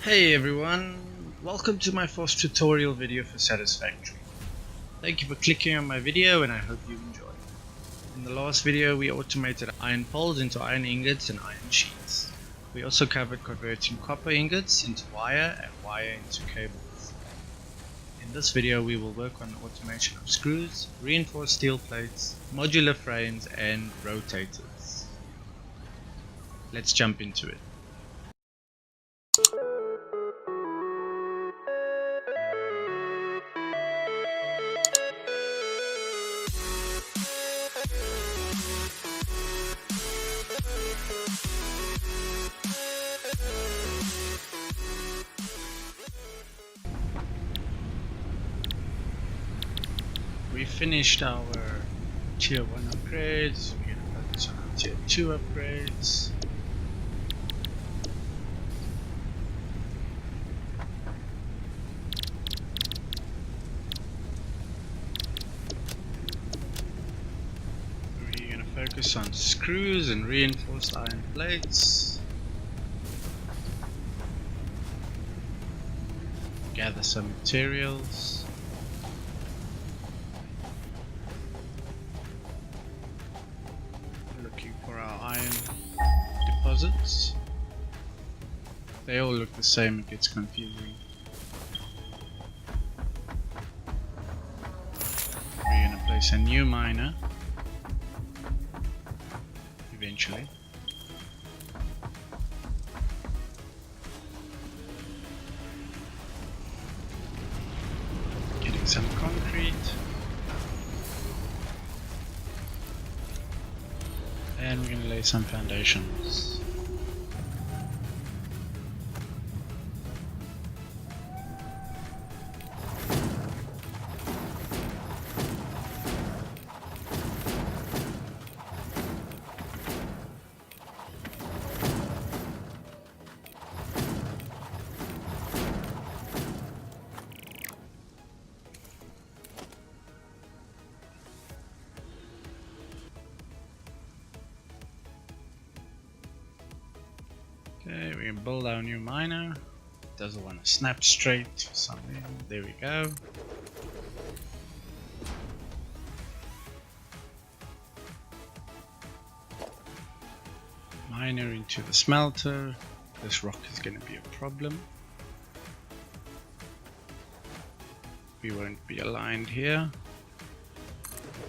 Hey everyone, welcome to my first tutorial video for Satisfactory. Thank you for clicking on my video and I hope you enjoy. In the last video we automated iron poles into iron ingots and iron sheets. We also covered converting copper ingots into wire and wire into cables. In this video we will work on the automation of screws, reinforced steel plates, modular frames and rotators. Let's jump into it. We finished our tier 1 upgrades, we're going to focus on our tier 2 upgrades. We're going to focus on screws and reinforced iron plates. Gather some materials. For our iron deposits. They all look the same, it gets confusing. We're going to place a new miner eventually. Getting some concrete. And we're going to lay some foundations. Okay, we can build our new miner. It doesn't want to snap straight for some reason. There we go. Miner into the smelter. This rock is going to be a problem. We won't be aligned here.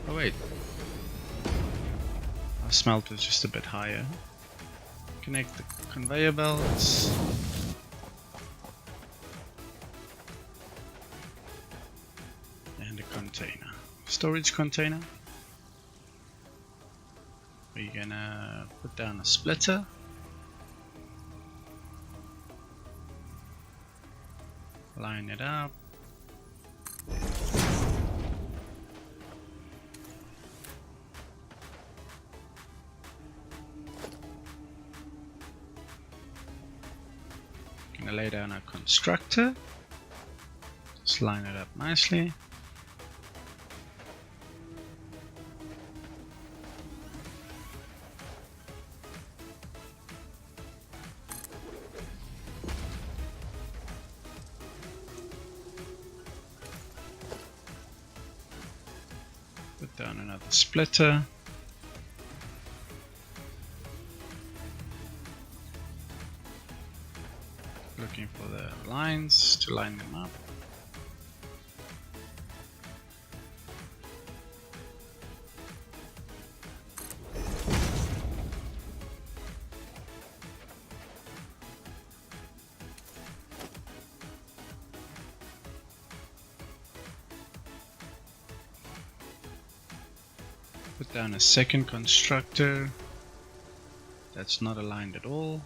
Oh wait. Our smelter is just a bit higher. Connect the conveyor belts. And a container. Storage container. We're gonna put down a splitter. Line it up. Gonna lay down our constructor. Just line it up nicely. Put down another splitter. Looking for the lines to line them up. Put down a second constructor that's not aligned at all.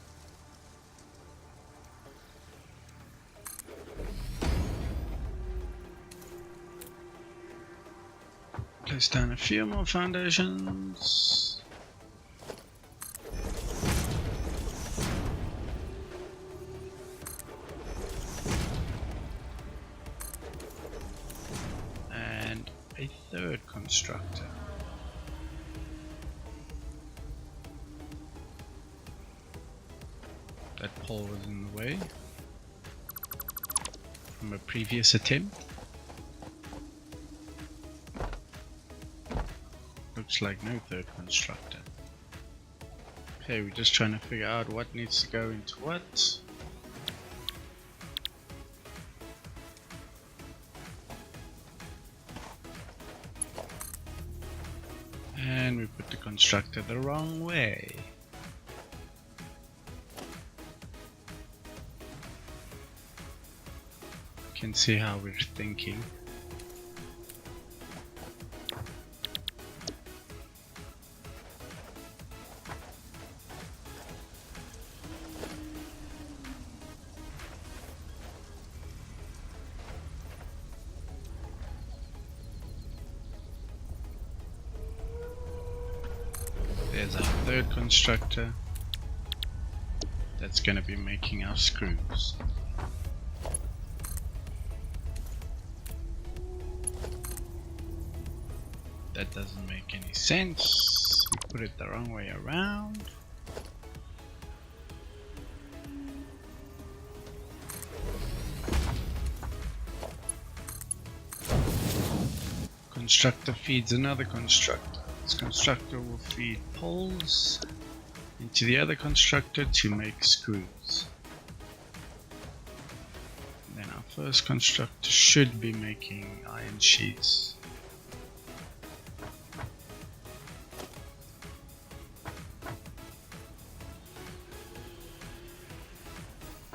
Place down a few more foundations. And a third constructor. That pole was in the way. from a previous attempt. Looks like no third constructor. Okay, we're just trying to figure out what needs to go into what. And we put the constructor the wrong way. You can see how we're thinking. There's our third constructor that's going to be making our screws. That doesn't make any sense. We put it the wrong way around. Constructor feeds another constructor. This constructor will feed poles into the other constructor to make screws. Then our first constructor should be making iron sheets.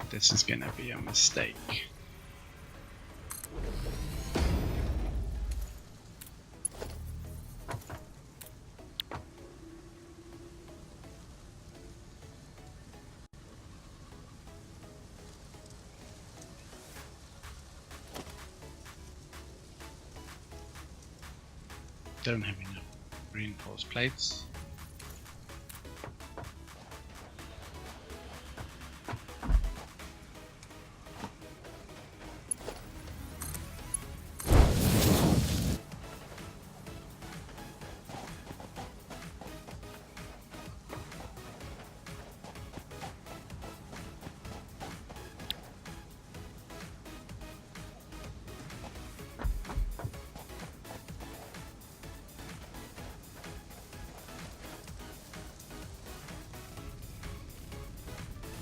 This is gonna be a mistake. Don't have enough reinforced plates.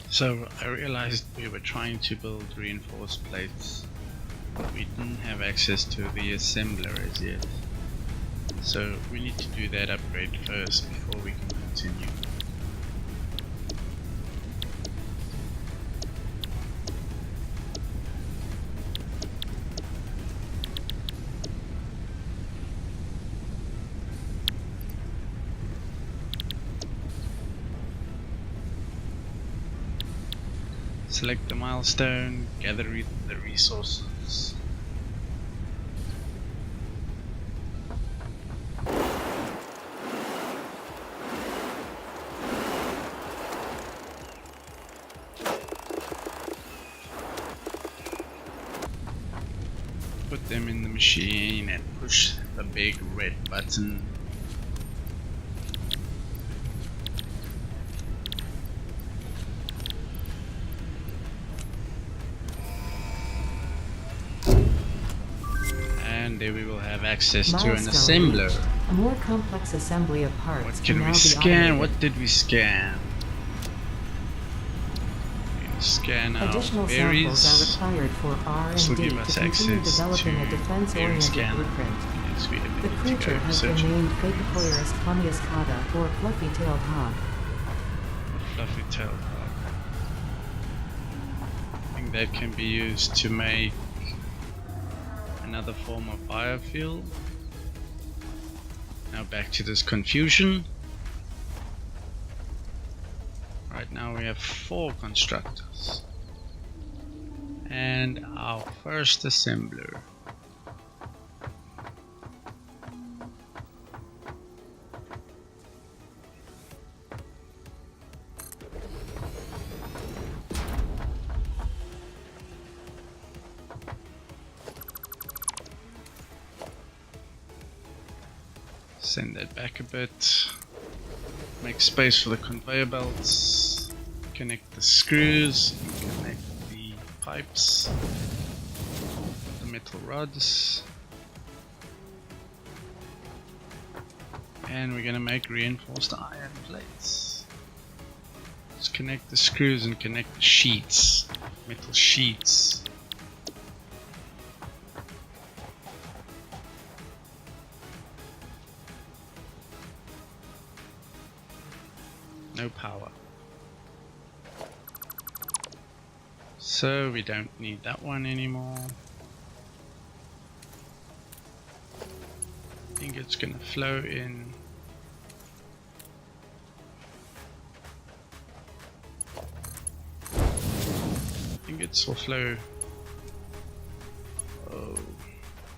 So I realized we were trying to build reinforced plates, but we didn't have access to the assembler as yet. So we need to do that upgrade first before we can continue. Select the milestone, gather the resources. Put them in the machine and push the big red button. There we will have access to an assembler. A more complex assembly of parts. What can we scan? What did we scan? We can scan our additional berries. samples are required for R&D to continue developing a defense-oriented blueprint. Yes, the creature has been named Phacopoeris plumbiuscata, or fluffy-tailed hog. Fluffy-tailed hog. I think that can be used to make another form of biofuel. Now back to this confusion. Right now we have 4 constructors and our first assembler. Send that back a bit, make space for the conveyor belts, connect the screws, and connect the pipes. metal rods. And we're going to make reinforced iron plates. Let's connect the screws and connect the sheets, metal sheets. No power. So we don't need that one anymore. I think it's gonna flow in. Ingots will flow. Oh.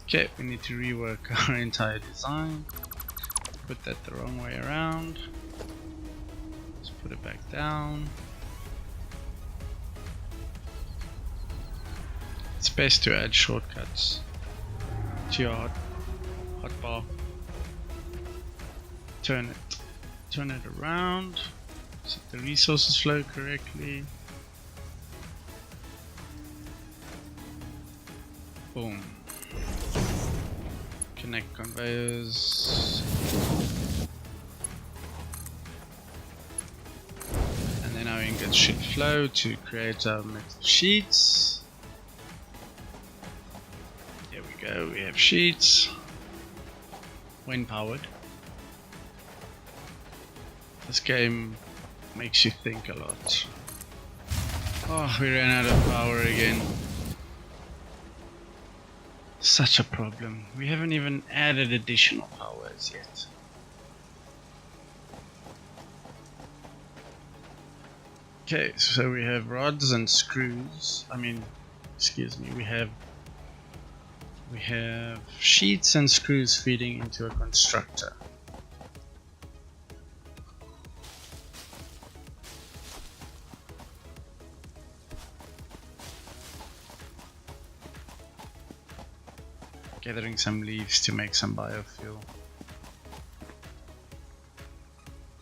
Okay, we need to rework our entire design. Put that the wrong way around. Let's put it back down. It's best to add shortcuts to your hotbar. Turn it around so the resources flow correctly. Boom. Connect conveyors. And then our ingots should flow to create our metal sheets. There we go, we have sheets. When powered. This game makes you think a lot. Oh, we ran out of power again. Such a problem. We haven't even added additional powers yet. Okay, so we have rods and screws. Excuse me, we have sheets and screws feeding into a constructor. Gathering some leaves to make some biofuel.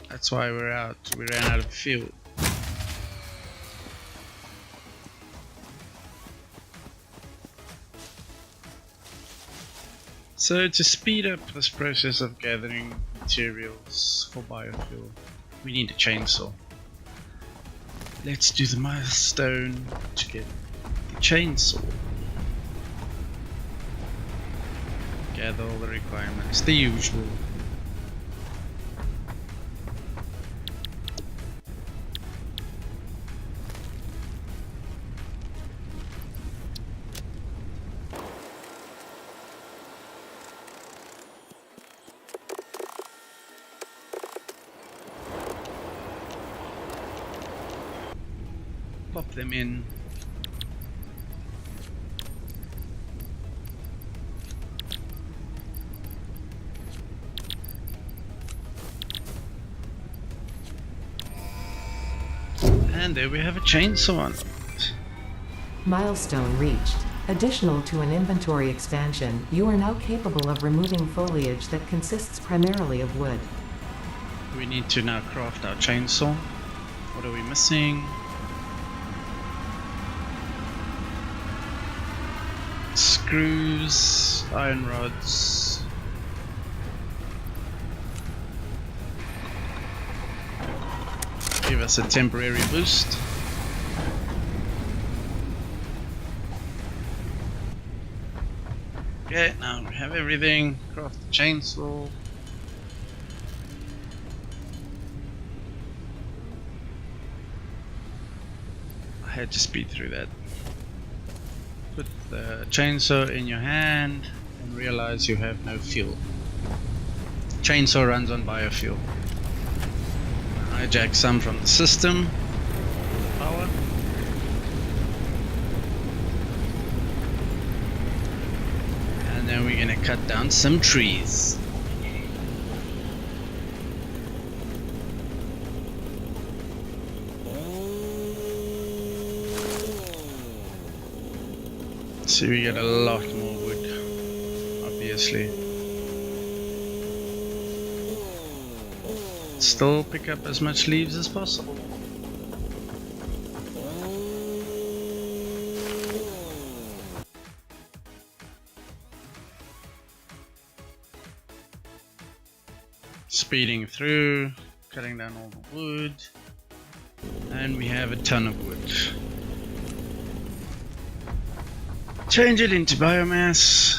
That's why we're out. We ran out of fuel. So to speed up this process of gathering materials for biofuel, we need a chainsaw. Let's do the milestone to get the chainsaw. Gather all the requirements, the usual. Pop them in. And there we have a chainsaw on it. Milestone reached. Additional to an inventory expansion, you are now capable of removing foliage that consists primarily of wood. We need to now craft our chainsaw. What are we missing? Screws, iron rods. Give us a temporary boost. Okay, now we have everything. Craft the chainsaw. I had to speed through that. Put the chainsaw in your hand and realize you have no fuel. Chainsaw runs on biofuel. Hijack some from the system. Power. And then we're gonna cut down some trees. So we get a lot more wood, obviously. Still pick up as much leaves as possible. speeding through, cutting down all the wood, and we have a ton of wood. Change it into biomass.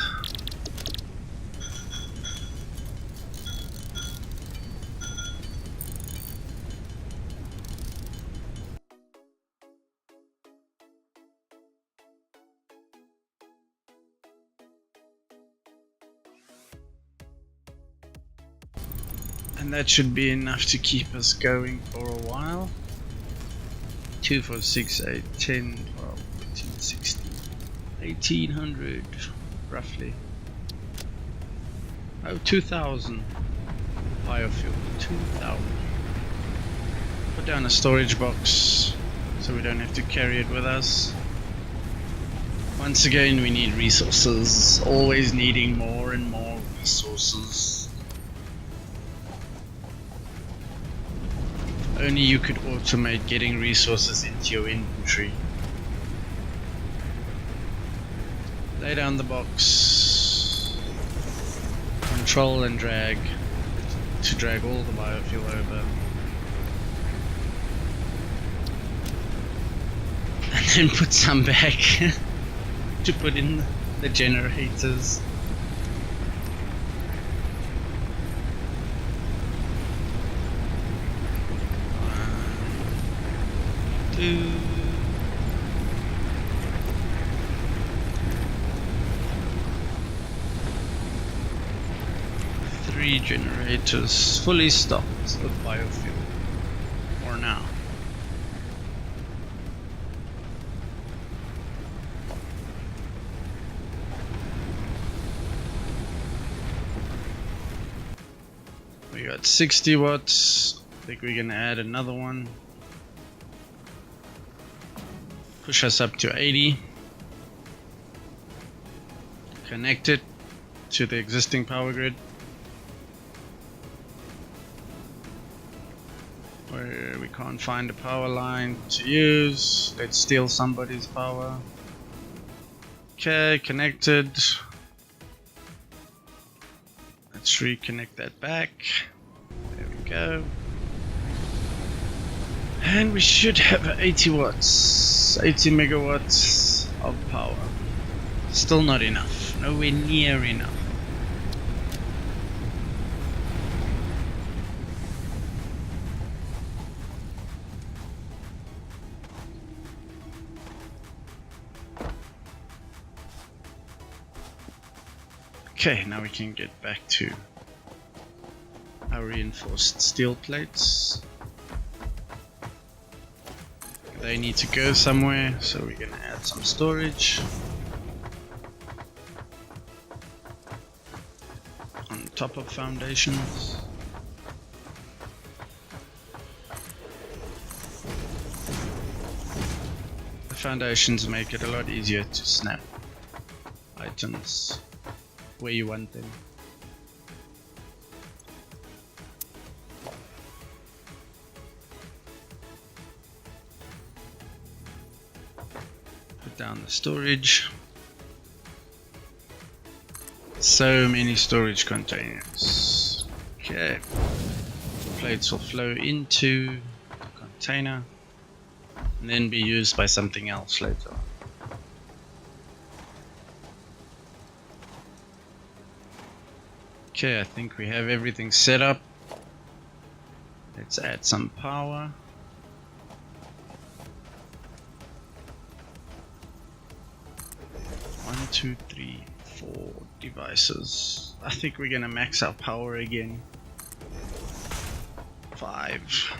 And that should be enough to keep us going for a while. 2, 4, 6, 8, 10, 12, 14, 16, 1800 roughly. Oh, 2000 biofuel. 2000. Put down a storage box so we don't have to carry it with us. Once again, we need resources. Always needing more and more resources. Only you could automate getting resources into your inventory. Lay down the box. Control and drag to drag all the biofuel over. And then put some back to put in the generators. Two. 3 generators fully stocked with biofuel for now. We got 60 watts. I think we're gonna add another one. Push us up to 80. Connect it to the existing power grid. Where we can't find a power line to use. Let's steal somebody's power. Okay, connected. Let's reconnect that back. There we go. And we should have 80 watts, 80 megawatts of power. Still not enough, nowhere near enough. Okay, now we can get back to our reinforced steel plates. They need to go somewhere, so we're gonna add some storage on top of foundations. The foundations make it a lot easier to snap items where you want them. Put down the storage. So many storage containers. Okay. Plates will flow into the container and then be used by something else later on. Okay, I think we have everything set up. Let's add some power. One, two, three, 4 devices. I think we're gonna max our power again. 5.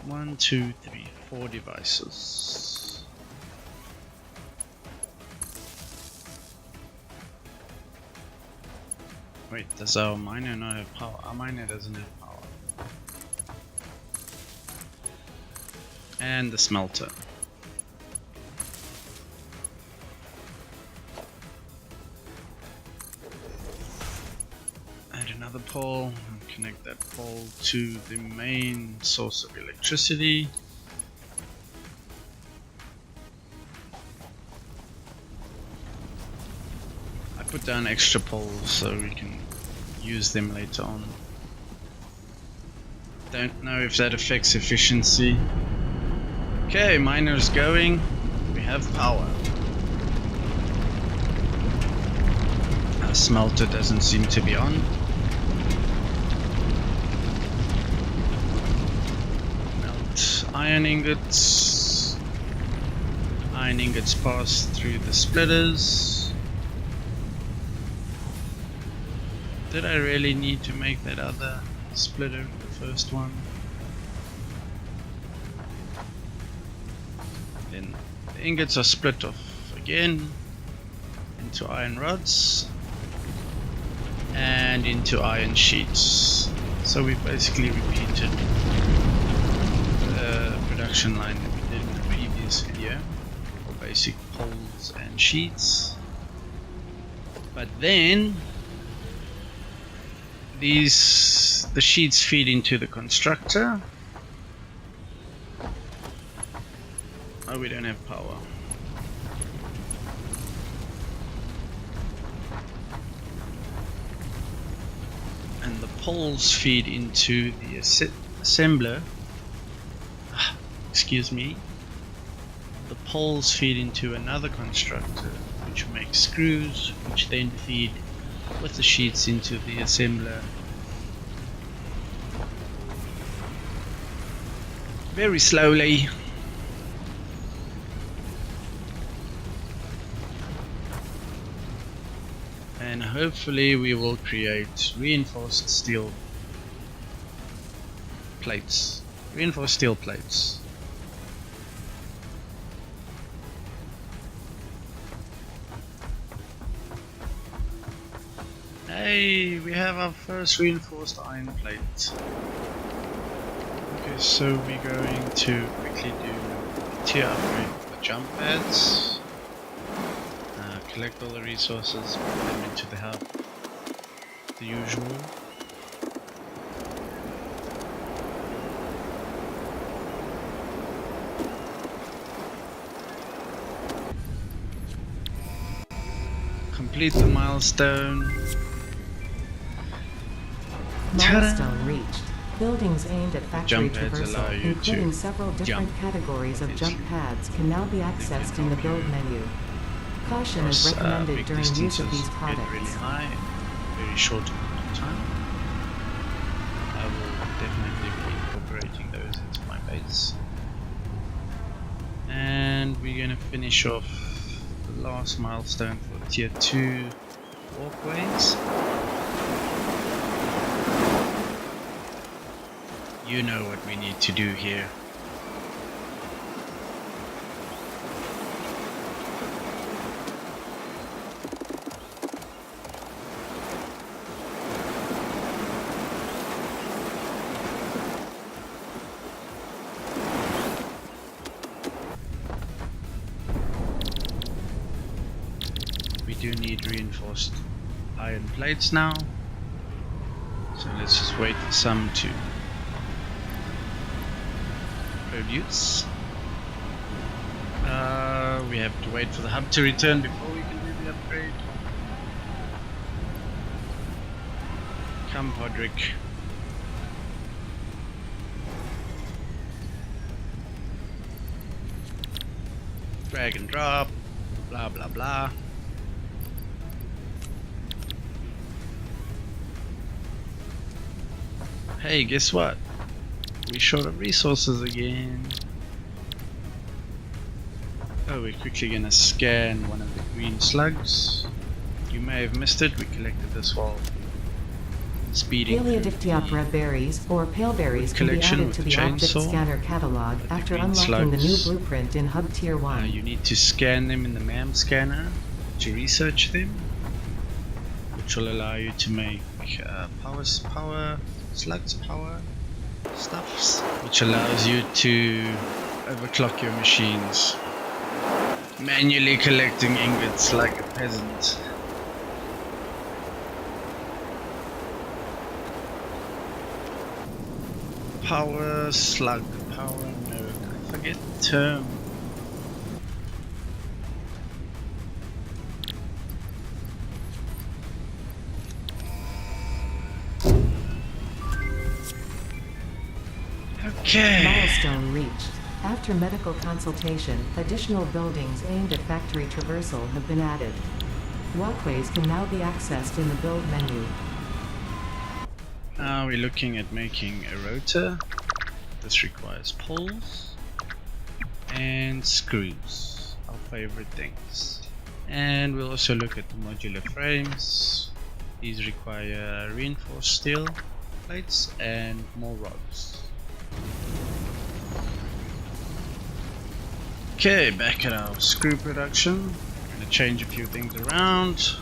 One, two, three, 4 devices. Wait, does our miner not have power? Our miner doesn't have power. And the smelter. Add another pole. Okay. connect that pole to the main source of electricity. I put down extra poles so we can use them later on. Don't know if that affects efficiency. Okay, miner's going. We have power. Our smelter doesn't seem to be on. Melt iron ingots. Iron ingots pass through the splitters. Did I really need to make that other splitter, the first one? Then the ingots are split off again into iron rods and into iron sheets. So we basically repeated the production line that we did in the previous video for basic poles and sheets. But then the sheets feed into the constructor. Oh, we don't have power. And the poles feed into the assembler. Excuse me. The poles feed into another constructor, which makes screws, which then feed with the sheets into the assembler. Very slowly. And hopefully we will create reinforced steel plates. Reinforced steel plates. Hey, we have our first reinforced iron plate. Okay, so we're going to quickly do a tier upgrade for the jump pads. Collect all the resources, put them into the hub. The usual. Complete the milestone. Milestone reached. Buildings aimed at factory Jump pads allow traversal, you including to several different jump categories of with jump each. pads, can now be accessed in the build menu. Caution is recommended Big during use of these distances get products. really high, very short amount of time. I will definitely be incorporating those into my base. And we're going to finish off the last milestone for tier 2 walkways. You know what we need to do here. We do need reinforced iron plates now, so let's just wait for some to produce. We have to wait for the hub to return before we can do the upgrade. Come, Podrick. Drag and drop, blah blah blah. Hey, guess what? We're short of resources again. Oh, we're quickly gonna scan one of the green slugs. You may have missed it, we collected this while speeding. Paleodictyoptera berries, or pale berries, can be Collection added with to the the object chainsaw. scanner catalog With the after green unlocking the new slugs. blueprint in Hub Tier 1. You need to scan them in the MAM scanner to research them, which will allow you to make slugs power stuffs, which allows you to overclock your machines, manually collecting ingots like a peasant. Power, slug, power, no. I forget the term. Okay. Milestone reached. After medical consultation, additional buildings aimed at factory traversal have been added. Walkways can now be accessed in the build menu. Now we're looking at making a rotor. This requires poles and screws, our favorite things. And we'll also look at the modular frames. These require reinforced steel plates and more rods. Okay, back at our screw production. I'm going to change a few things around.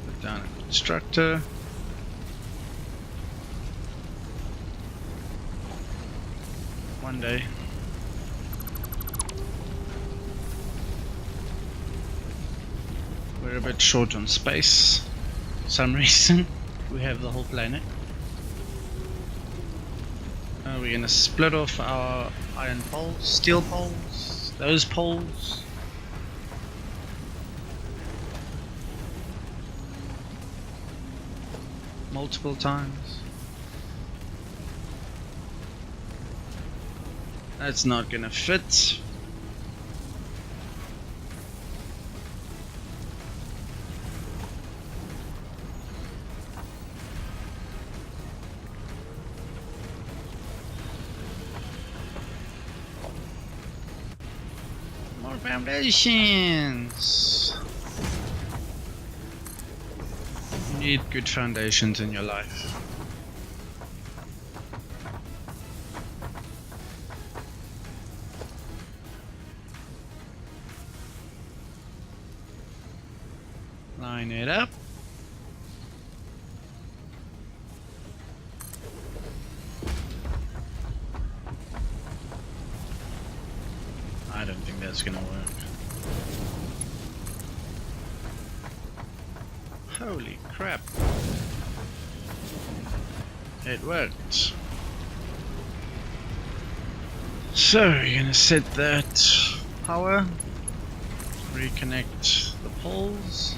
Put down a constructor. One day. We're a bit short on space for some reason. We have the whole planet. We're gonna split off our iron poles, steel poles, those poles. Multiple times. That's not gonna fit. More foundations. You need good foundations in your life. Line it up. I don't think that's gonna work. Holy crap. It worked. So you're gonna set that power, reconnect the poles.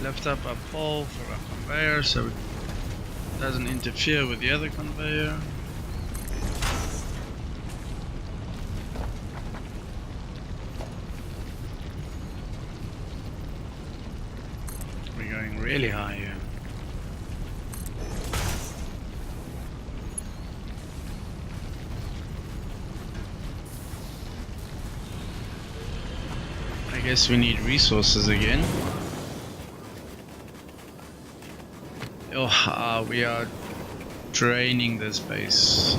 Lift up a pole for a conveyor so it doesn't interfere with the other conveyor. We're going really high here. I guess we need resources again. Oh, we are draining this base.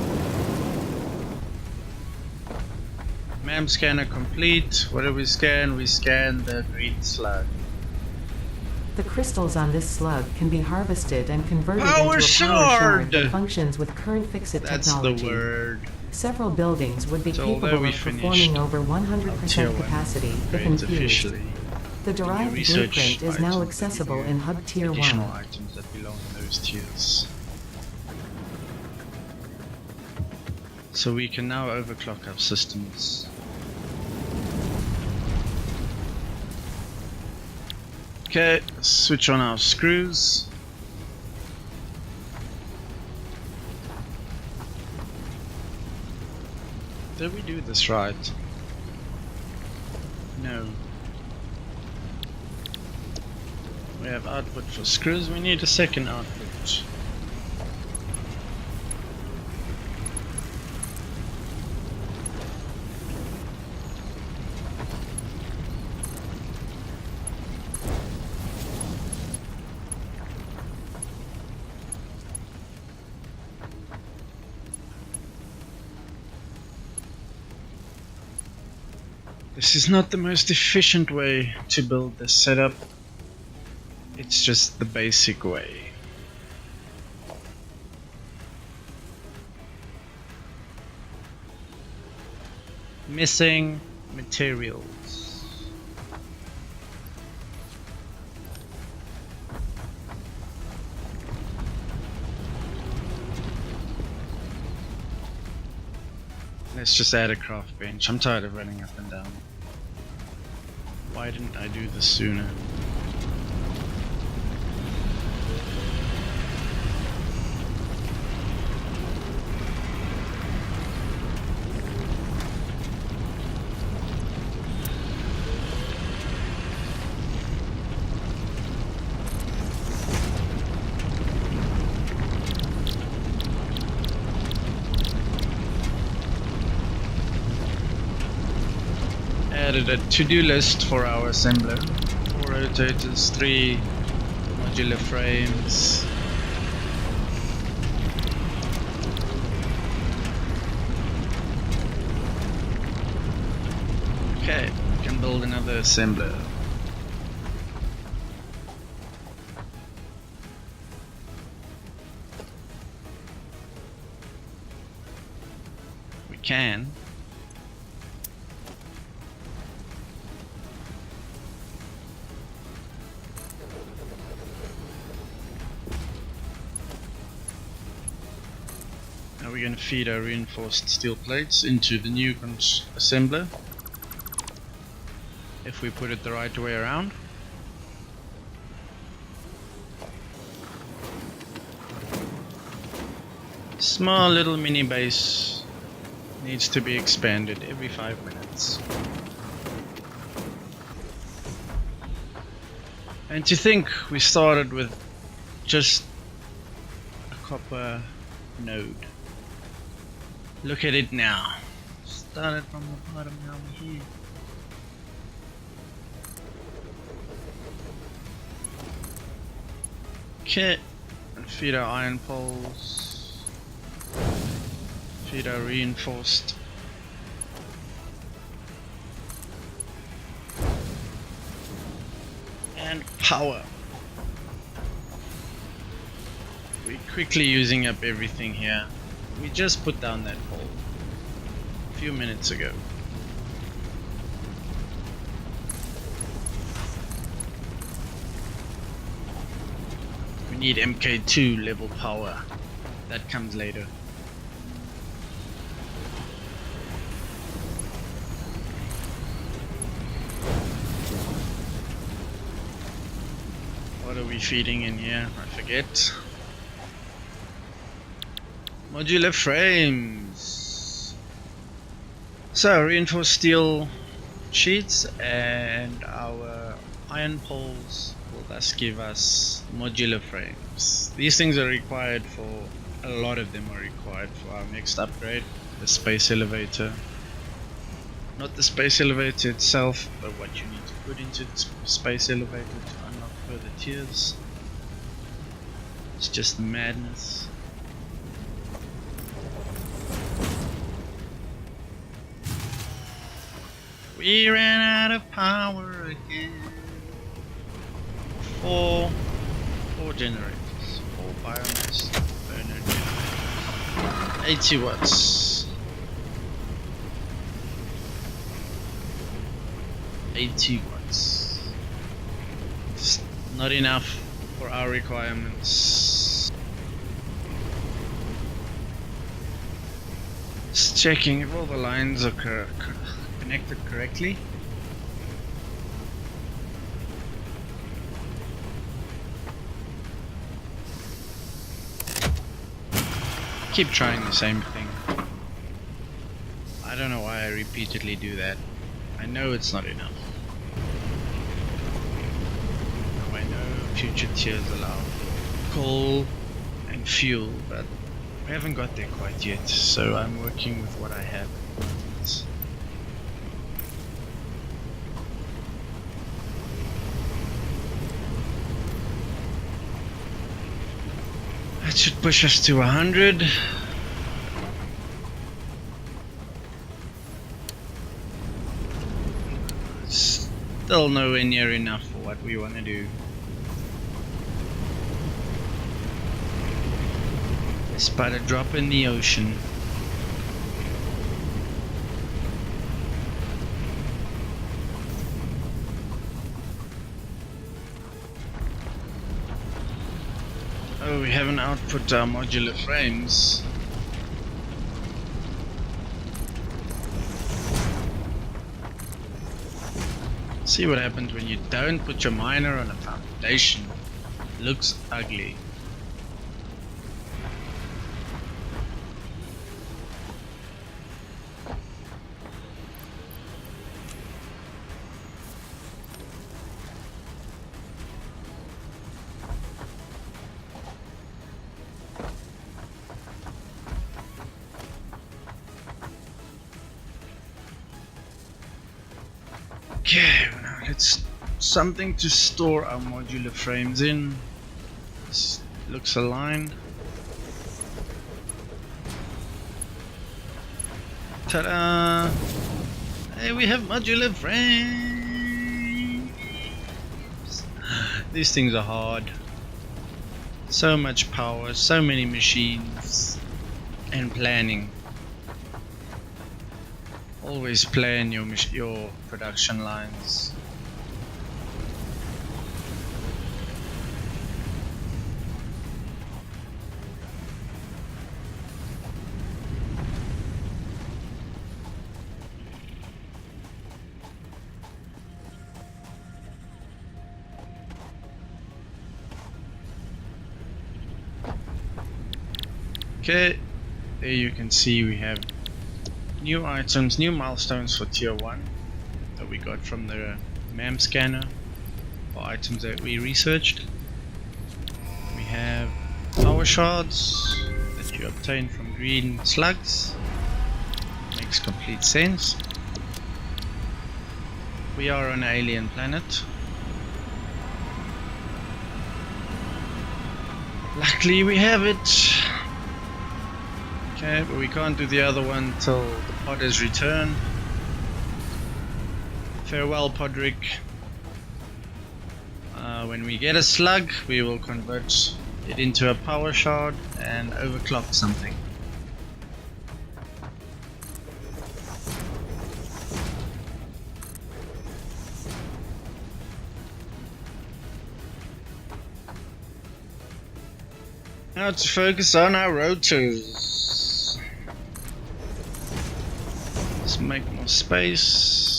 MAM scanner complete. What do we scan? We scan the green slug. The crystals on this slug can be harvested and converted into a power shard that functions with current FICSIT That's technology. the word. Several buildings would be So capable of performing over 100% capacity if infused. Officially. The derived blueprint is now accessible in Hub Tier 1. Additional items that belong in those tiers. So we can now overclock our systems. Okay, switch on our screws. Did we do this right? No. We have output for screws, we need a second output. This is not the most efficient way to build this setup. It's just the basic way. Missing materials. Let's just add a craft bench. I'm tired of running up and down. Why didn't I do this sooner? Added a to-do list for our assembler. 4 rotators, 3 modular frames. Okay, we can build another assembler. We can. Now we're going to feed our reinforced steel plates into the new assembler. If we put it the right way around. Small little mini base needs to be expanded every 5 minutes. And to think we started with just a copper node. Look at it now. Started from the bottom, now we're here. Okay, and feed our iron poles. Feed our reinforced. And power. We're quickly using up everything here. We just put down that pole a few minutes ago. We need MK2 level power. That comes later. What are we feeding in here? I forget. Modular frames. So reinforced steel sheets and our iron poles will thus give us modular frames. These things are required for, a lot of them are required for our next upgrade, the space elevator. Not the space elevator itself, but what you need to put into the space elevator to unlock further tiers. It's just madness. We ran out of power again. Four generators. 4 biomass burner generators. 80 watts. 80 watts. Just not enough for our requirements. Just checking if all the lines are connected correctly. Keep trying the same thing. I don't know why I repeatedly do that. I know it's not enough. Now I know future tiers allow coal and fuel, but we haven't got there quite yet, so I'm working with what I have. That should push us to 100. Still nowhere near enough for what we want to do. Despite a drop in the ocean. Oh, we haven't output our modular frames. See what happens when you don't put your miner on a foundation. Looks ugly. Okay, now let's something to store our modular frames in. This looks aligned. Ta-da! Hey, we have modular frames! These things are hard. So much power, so many machines, and planning. Always plan your production lines. Okay, there you can see we have new items, new milestones for tier 1 that we got from the MAM scanner for items that we researched. We have power shards that you obtain from green slugs. Makes complete sense. We are on an alien planet. Luckily we have it. Okay, but we can't do the other one till the pod has returned. Farewell, Podrick. When we get a slug, we will convert it into a power shard and overclock something. Now to focus on our rotors. Let's make more space.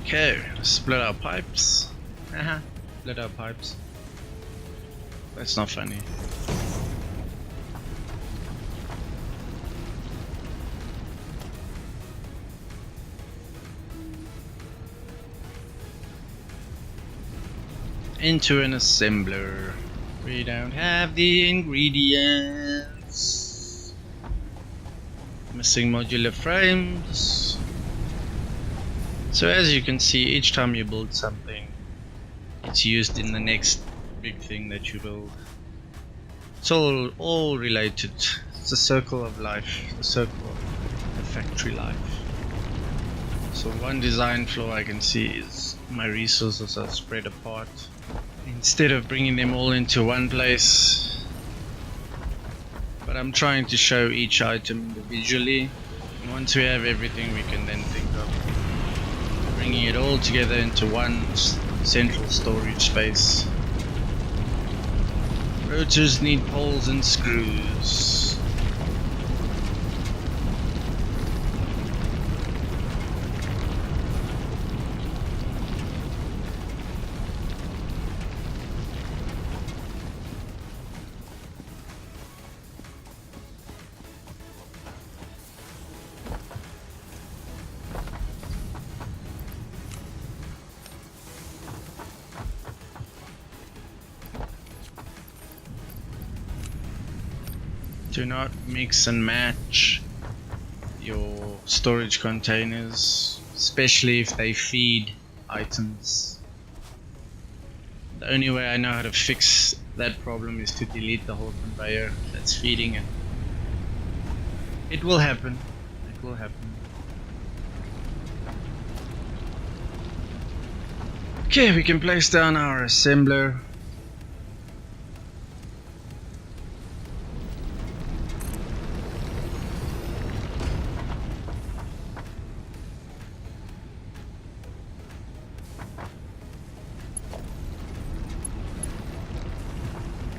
Okay, split our pipes. Split our pipes. That's not funny. Into an assembler. We don't have the ingredients. Missing modular frames. So as you can see, each time you build something, it's used in the next big thing that you build. It's all related. It's the circle of life, the circle of the factory life. So one design flaw I can see is my resources are spread apart. Instead of bringing them all into one place. But I'm trying to show each item individually. And once we have everything, we can then think of bringing it all together into one central storage space. Rotors need poles and screws. Do not mix and match your storage containers, especially if they feed items. The only way I know how to fix that problem is to delete the whole conveyor that's feeding it. It will happen. It will happen. Okay, we can place down our assembler.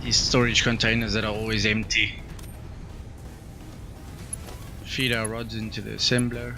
These storage containers that are always empty. Feed our rods into the assembler.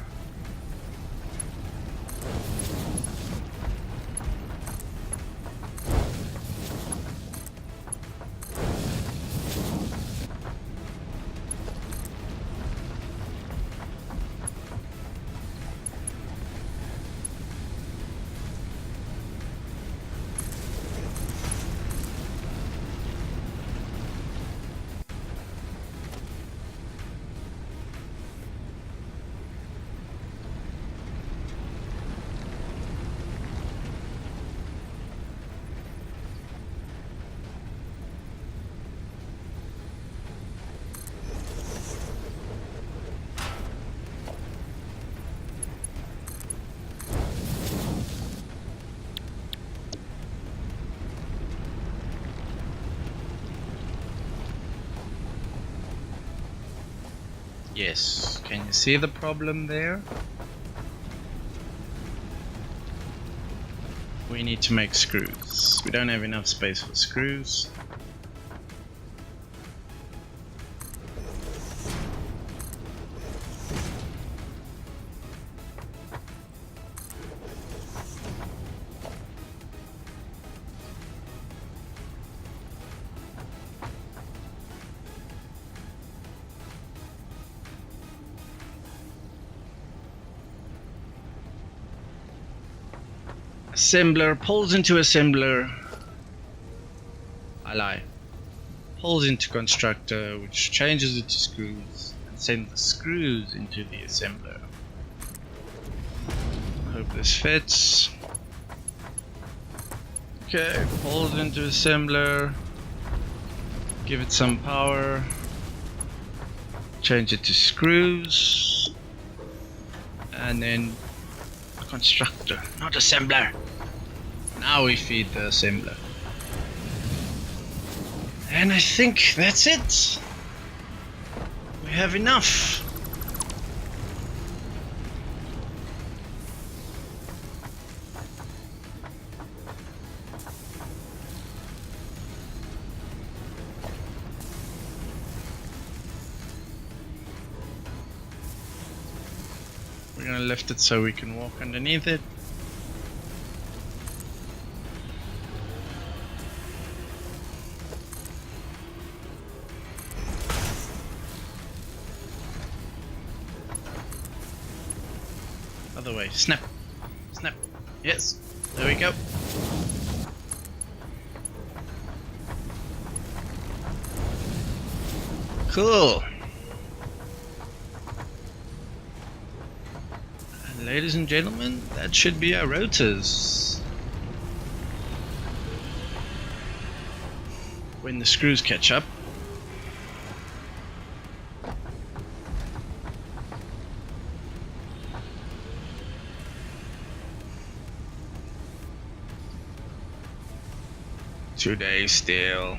Yes, can you see the problem there? We need to make screws. We don't have enough space for screws. Assembler pulls into assembler. I lie. Pulls into constructor, which changes it to screws and sends the screws into the assembler. Hope this fits. Okay, pulls into assembler. Give it some power. Change it to screws. And then constructor, not assembler. Now we feed the assembler. And I think that's it. We have enough. We're gonna lift it so we can walk underneath it. Other way. Snap. Snap. Yes. There we go. Cool. And ladies and gentlemen, that should be our rotors. When the screws catch up. Today still.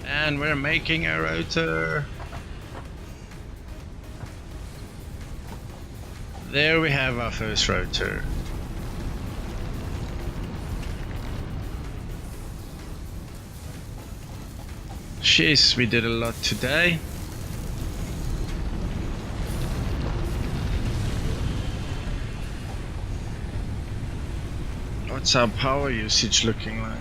And we're making a rotor. There we have our first rotor. Jeez, we did a lot today. What's our power usage looking like?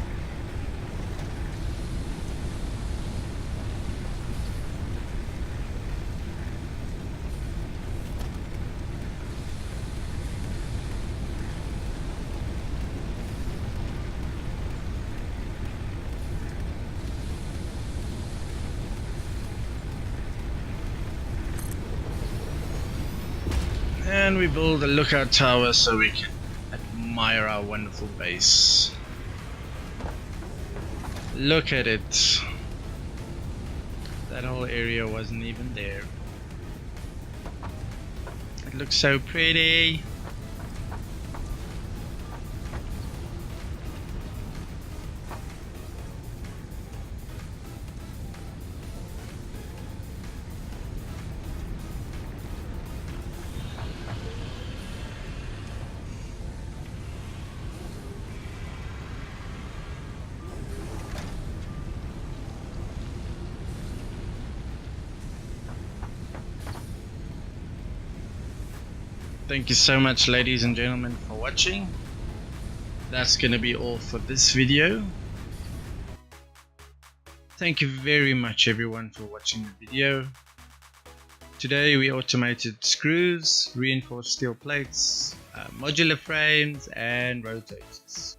And we build a lookout tower so we can admire our wonderful base. Look at it. That whole area wasn't even there. It looks so pretty. Thank you so much, ladies and gentlemen, for watching. That's gonna be all for this video. Thank you very much everyone for watching the video. Today we automated screws, reinforced steel plates, modular frames and rotators.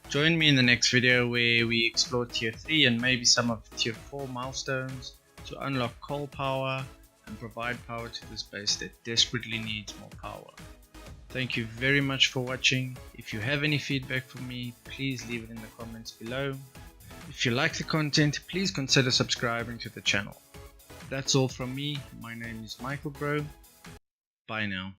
Join me in the next video where we explore tier 3 and maybe some of tier 4 milestones to unlock coal power and provide power to this base that desperately needs more power. Thank you very much for watching. If you have any feedback for me, please leave it in the comments below. If you like the content, please consider subscribing to the channel. That's all from me. My name is Michael Bro. Bye now.